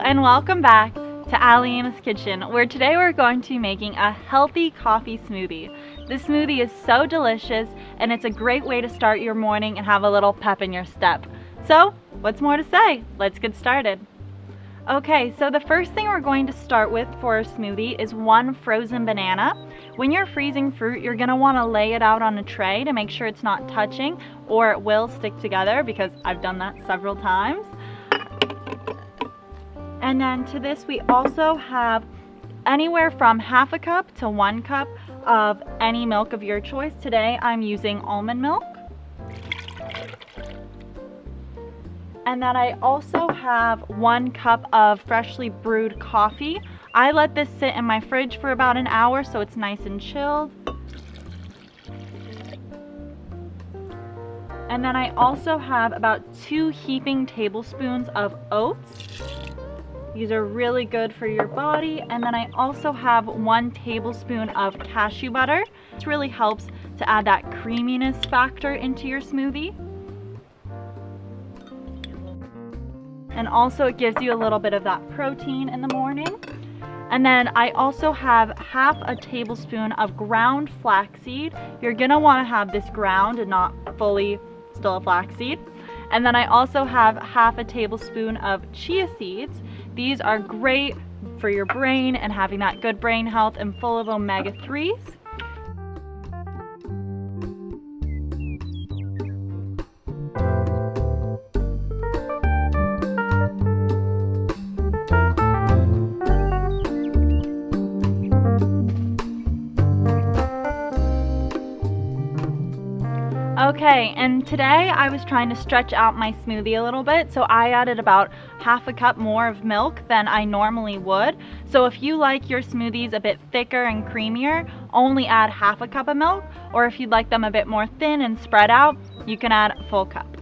and welcome back to Alina's Kitchen, where today we're going to be making a healthy coffee smoothie. This smoothie is so delicious and it's a great way to start your morning and have a little pep in your step. So, what's more to say? Let's get started. Okay, so the first thing we're going to start with for a smoothie is 1 frozen banana. When you're freezing fruit, you're going to want to lay it out on a tray to make sure it's not touching or it will stick together, because I've done that several times. And then to this we also have anywhere from half a cup to 1 cup of any milk of your choice. Today I'm using almond milk. And then I also have 1 cup of freshly brewed coffee. I let this sit in my fridge for about an hour so it's nice and chilled. And then I also have about 2 heaping tablespoons of oats. These are really good for your body. And then I also have 1 tablespoon of cashew butter. This really helps to add that creaminess factor into your smoothie. And also it gives you a little bit of that protein in the morning. And then I also have half a tablespoon of ground flaxseed. You're gonna wanna have this ground and not fully still a flaxseed. And then I also have half a tablespoon of chia seeds. These are great for your brain and having that good brain health and full of omega-3s. Okay, and today I was trying to stretch out my smoothie a little bit, so I added about half a cup more of milk than I normally would. So if you like your smoothies a bit thicker and creamier, only add half a cup of milk, or if you'd like them a bit more thin and spread out, you can add a full cup.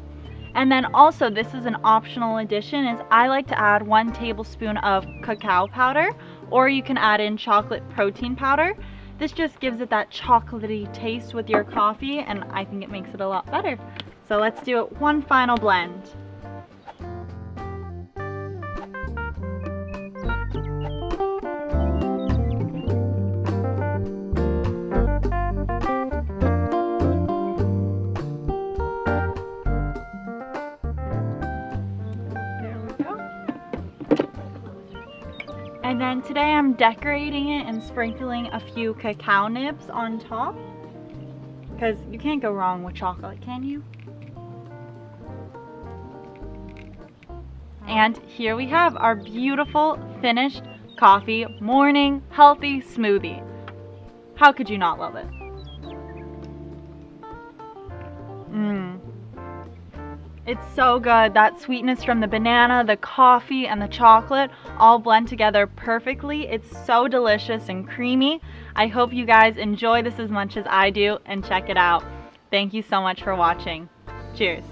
And then also, this is an optional addition, is I like to add 1 tablespoon of cacao powder, or you can add in chocolate protein powder. This just gives it that chocolatey taste with your coffee, and I think it makes it a lot better. So let's do it one final blend. And then today I'm decorating it and sprinkling a few cacao nibs on top, because you can't go wrong with chocolate, can you? And here we have our beautiful finished coffee morning healthy smoothie. How could you not love it? It's so good. That sweetness from the banana, the coffee, and the chocolate all blend together perfectly. It's so delicious and creamy. I hope you guys enjoy this as much as I do and check it out. Thank you so much for watching. Cheers.